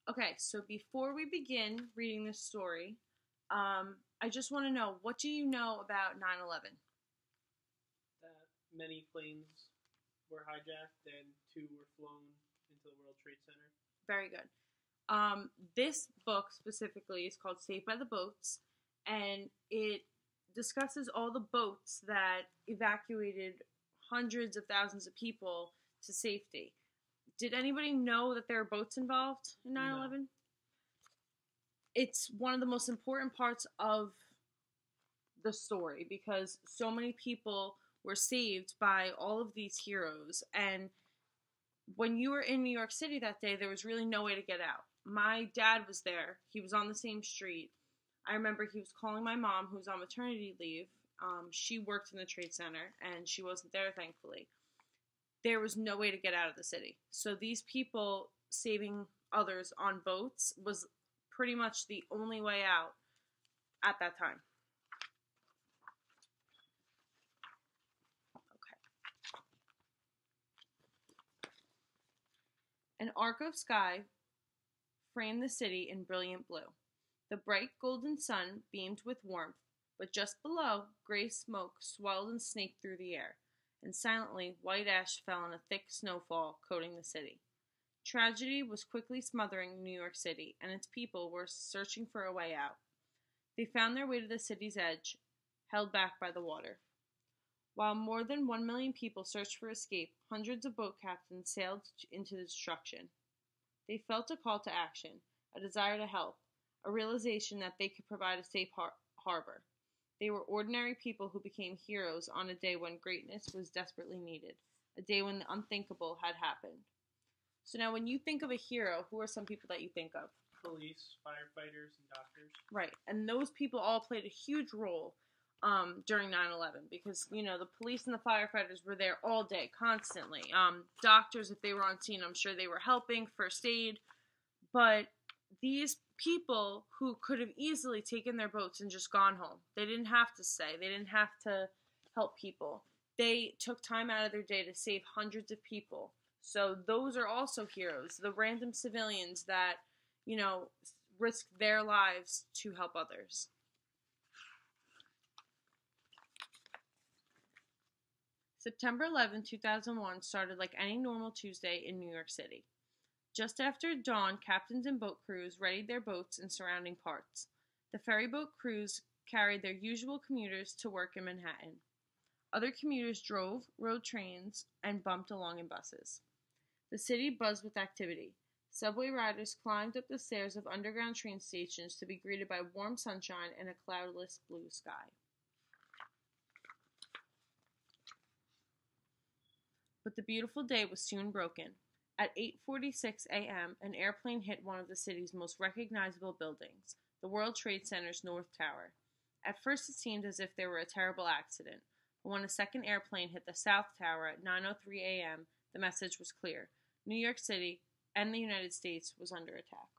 Okay, so before we begin reading this story, I just want to know, what do you know about 9/11? That many planes were hijacked and two were flown into the World Trade Center. Very good. This book specifically is called Saved by the Boats, and it discusses all the boats that evacuated hundreds of thousands of people to safety. Did anybody know that there were boats involved in 9 No. 11? It's one of the most important parts of the story because so many people were saved by all of these heroes. And when you were in New York City that day, there was really no way to get out. My dad was there, he was on the same street. I remember he was calling my mom, who was on maternity leave. She worked in the Trade Center and she wasn't there, thankfully. There was no way to get out of the city. So these people saving others on boats was pretty much the only way out at that time. Okay. An arc of sky framed the city in brilliant blue. The bright golden sun beamed with warmth, but just below, gray smoke swelled and snaked through the air, and silently white ash fell in a thick snowfall coating the city. Tragedy was quickly smothering New York City, and its people were searching for a way out. They found their way to the city's edge, held back by the water. While more than 1 million people searched for escape, hundreds of boat captains sailed into destruction. They felt a call to action, a desire to help, a realization that they could provide a safe harbor. They were ordinary people who became heroes on a day when greatness was desperately needed, a day when the unthinkable had happened. So now when you think of a hero, who are some people that you think of? Police, firefighters, and doctors. Right, and those people all played a huge role during 9/11 because, the police and the firefighters were there all day, constantly. Doctors, if they were on scene, I'm sure they were helping, first aid. But these people who could have easily taken their boats and just gone home, they didn't have to stay. They didn't have to help people. They took time out of their day to save hundreds of people. So those are also heroes. The random civilians that, risked their lives to help others. September 11, 2001 started like any normal Tuesday in New York City. Just after dawn, captains and boat crews readied their boats and surrounding parts. The ferry boat crews carried their usual commuters to work in Manhattan. Other commuters drove, rode trains, and bumped along in buses. The city buzzed with activity. Subway riders climbed up the stairs of underground train stations to be greeted by warm sunshine and a cloudless blue sky. But the beautiful day was soon broken. At 8:46 a.m., an airplane hit one of the city's most recognizable buildings, the World Trade Center's North Tower. At first it seemed as if there were a terrible accident, but when a second airplane hit the South Tower at 9:03 a.m., the message was clear. New York City and the United States was under attack.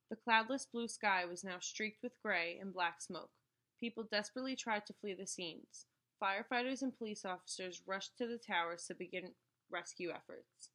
The cloudless blue sky was now streaked with gray and black smoke. People desperately tried to flee the scenes. Firefighters and police officers rushed to the towers to begin rescue efforts.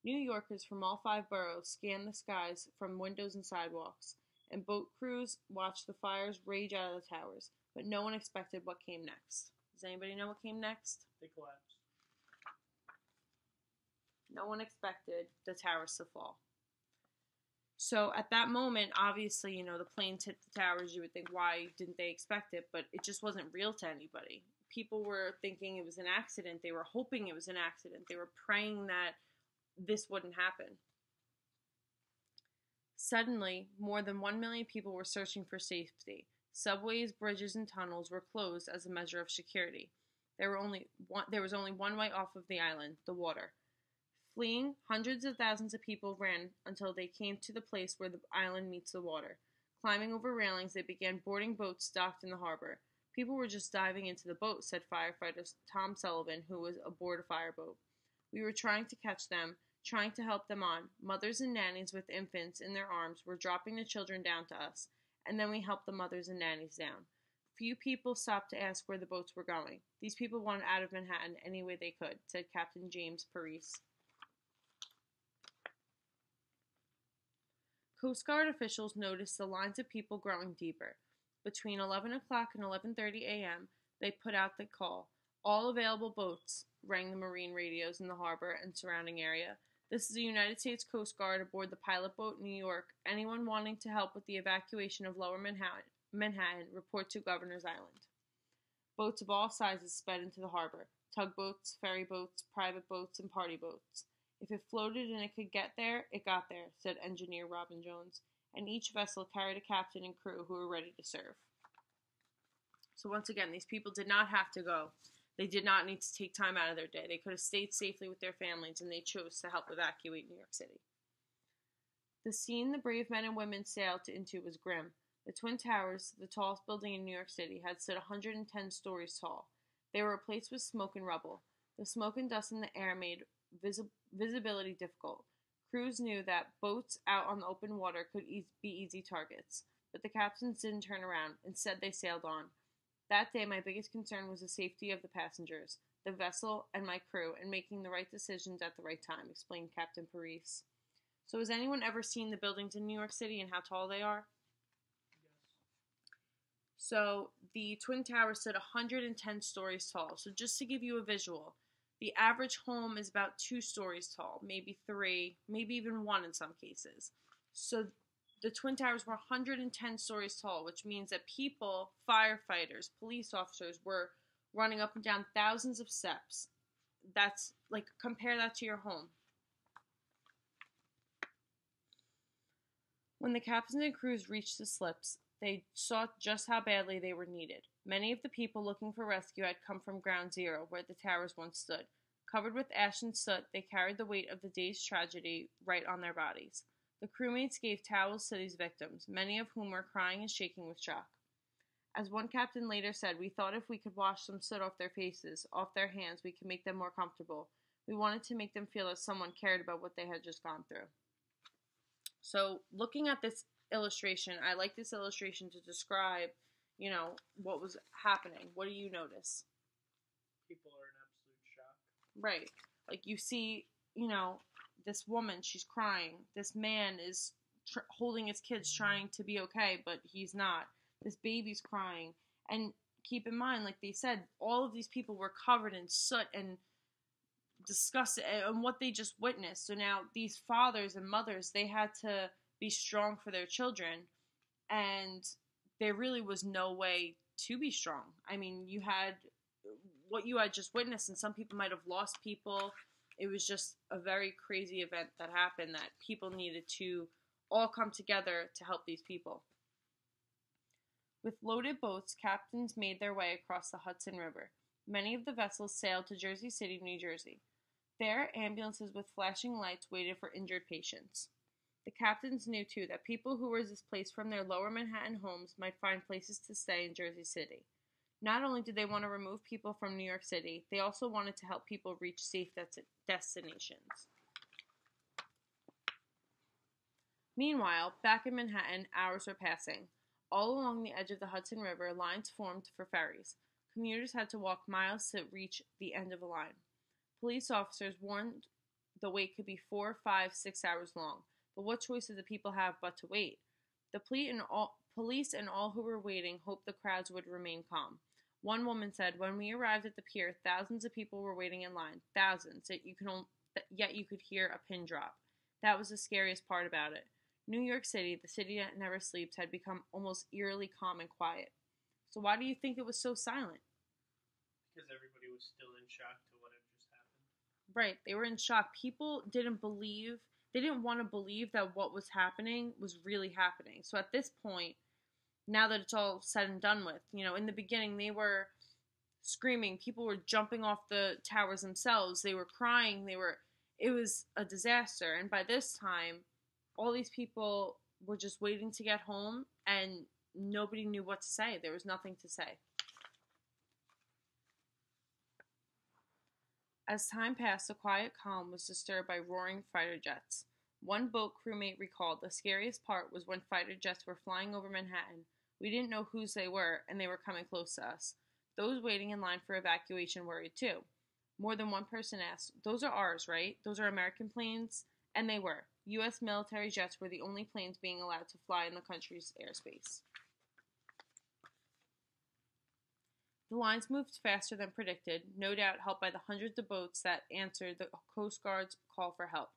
New Yorkers from all 5 boroughs scanned the skies from windows and sidewalks, and boat crews watched the fires rage out of the towers, but no one expected what came next. Does anybody know what came next? They collapsed. No one expected the towers to fall. So at that moment, obviously, the planes hit the towers. You would think, why didn't they expect it? But it just wasn't real to anybody. People were thinking it was an accident. They were hoping it was an accident. They were praying that this wouldn't happen. Suddenly, more than 1 million people were searching for safety. Subways, bridges, and tunnels were closed as a measure of security. There was only one way off of the island, the water. Fleeing, hundreds of thousands of people ran until they came to the place where the island meets the water. Climbing over railings, they began boarding boats docked in the harbor. People were just diving into the boat, said firefighter Tom Sullivan, who was aboard a fireboat. We were trying to catch them, trying to help them on. Mothers and nannies with infants in their arms were dropping the children down to us, and then we helped the mothers and nannies down. Few people stopped to ask where the boats were going. These people wanted out of Manhattan any way they could, said Captain James Parise. Coast Guard officials noticed the lines of people growing deeper. Between 11 o'clock and 11:30 a.m., they put out the call. All available boats, rang the marine radios in the harbor and surrounding area. This is the United States Coast Guard aboard the pilot boat New York. Anyone wanting to help with the evacuation of Lower Manhattan, report to Governor's Island. Boats of all sizes sped into the harbor. Tugboats, ferry boats, private boats, and party boats. If it floated and it could get there, it got there, said engineer Robin Jones, and each vessel carried a captain and crew who were ready to serve. So once again, these people did not have to go. They did not need to take time out of their day. They could have stayed safely with their families, and they chose to help evacuate New York City. The scene the brave men and women sailed into was grim. The Twin Towers, the tallest building in New York City, had stood 110 stories tall. They were replaced with smoke and rubble. The smoke and dust in the air made visibility difficult. Crews knew that boats out on the open water could be easy targets, but the captains didn't turn around. Instead, they sailed on. That day, my biggest concern was the safety of the passengers, the vessel, and my crew, and making the right decisions at the right time, explained Captain Parise. So has anyone ever seen the buildings in New York City and how tall they are? Yes. So the Twin Towers stood 110 stories tall. So just to give you a visual, the average home is about 2 stories tall, maybe 3, maybe even 1 in some cases. So the Twin Towers were 110 stories tall, which means that people, firefighters, police officers, were running up and down thousands of steps. That's like, compare that to your home. When the captains and crews reached the slips, they saw just how badly they were needed. Many of the people looking for rescue had come from Ground Zero, where the towers once stood. Covered with ash and soot, they carried the weight of the day's tragedy right on their bodies. The crewmates gave towels to these victims, many of whom were crying and shaking with shock. As one captain later said, "We thought if we could wash some soot off their faces, off their hands, we could make them more comfortable. We wanted to make them feel that someone cared about what they had just gone through." So, looking at this illustration, I like this illustration to describe, what was happening. What do you notice? People are in absolute shock. Right. Like, you see, this woman, she's crying. This man is holding his kids, trying to be okay, but he's not. This baby's crying. And keep in mind, like they said, all of these people were covered in soot and disgusted and what they just witnessed. So now these fathers and mothers, they had to be strong for their children, and there really was no way to be strong. I mean, you had what you had just witnessed, and some people might have lost people. It was just a very crazy event that happened that people needed to all come together to help these people. With loaded boats, captains made their way across the Hudson River. Many of the vessels sailed to Jersey City, New Jersey. There, ambulances with flashing lights waited for injured patients. The captains knew, too, that people who were displaced from their lower Manhattan homes might find places to stay in Jersey City. Not only did they want to remove people from New York City, they also wanted to help people reach safe destinations. Meanwhile, back in Manhattan, hours were passing. All along the edge of the Hudson River, lines formed for ferries. Commuters had to walk miles to reach the end of a line. Police officers warned the wait could be 4, 5, 6 hours long. But what choice did the people have but to wait? The police and all who were waiting hoped the crowds would remain calm. One woman said, "When we arrived at the pier, thousands of people were waiting in line. Thousands, yet you could hear a pin drop. That was the scariest part about it." New York City, the city that never sleeps, had become almost eerily calm and quiet. So why do you think it was so silent? Because everybody was still in shock to what had just happened. Right, they were in shock. People didn't want to believe that what was happening was really happening. So at this point, now that it's all said and done with, in the beginning they were screaming, people were jumping off the towers themselves, they were crying, it was a disaster. And by this time, all these people were just waiting to get home, and nobody knew what to say. There was nothing to say. As time passed, the quiet calm was disturbed by roaring fighter jets. One boat crewmate recalled the scariest part was when fighter jets were flying over Manhattan. We didn't know whose they were, and they were coming close to us. Those waiting in line for evacuation worried too. More than one person asked, "Those are ours, right? Those are American planes?" And they were. U.S. military jets were the only planes being allowed to fly in the country's airspace. The lines moved faster than predicted, no doubt helped by the hundreds of boats that answered the Coast Guard's call for help.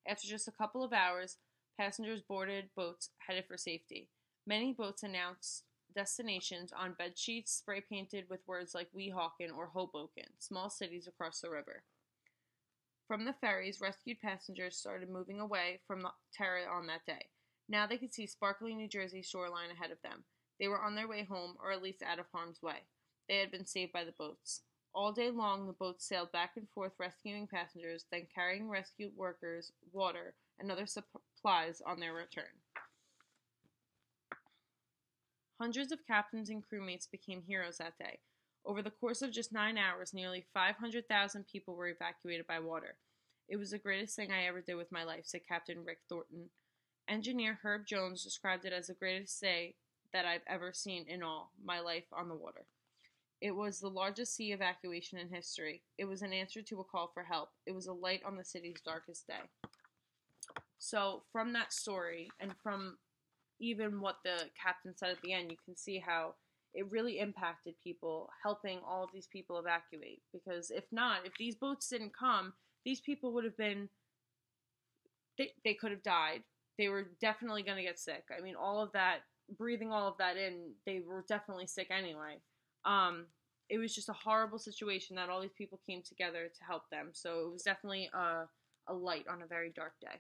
After just a couple of hours, passengers boarded boats headed for safety. Many boats announced destinations on bedsheets spray painted with words like Weehawken or Hoboken, small cities across the river. From the ferries, rescued passengers started moving away from the terror on that day. Now they could see sparkling New Jersey shoreline ahead of them. They were on their way home, or at least out of harm's way. They had been saved by the boats. All day long, the boats sailed back and forth rescuing passengers, then carrying rescued workers, water, and other supplies on their return. Hundreds of captains and crewmates became heroes that day. Over the course of just 9 hours, nearly 500,000 people were evacuated by water. It was the greatest thing I ever did with my life, said Captain Rick Thornton. Engineer Herb Jones described it as the greatest day that I've ever seen in all my life on the water. It was the largest sea evacuation in history. It was an answer to a call for help. It was a light on the city's darkest day. So from that story, and from even what the captain said at the end, you can see how it really impacted people, helping all of these people evacuate. Because if not, if these boats didn't come, these people would have been, they could have died. They were definitely going to get sick. I mean, all of that, breathing all of that in, they were definitely sick anyway. It was just a horrible situation that all these people came together to help them. So it was definitely a light on a very dark day.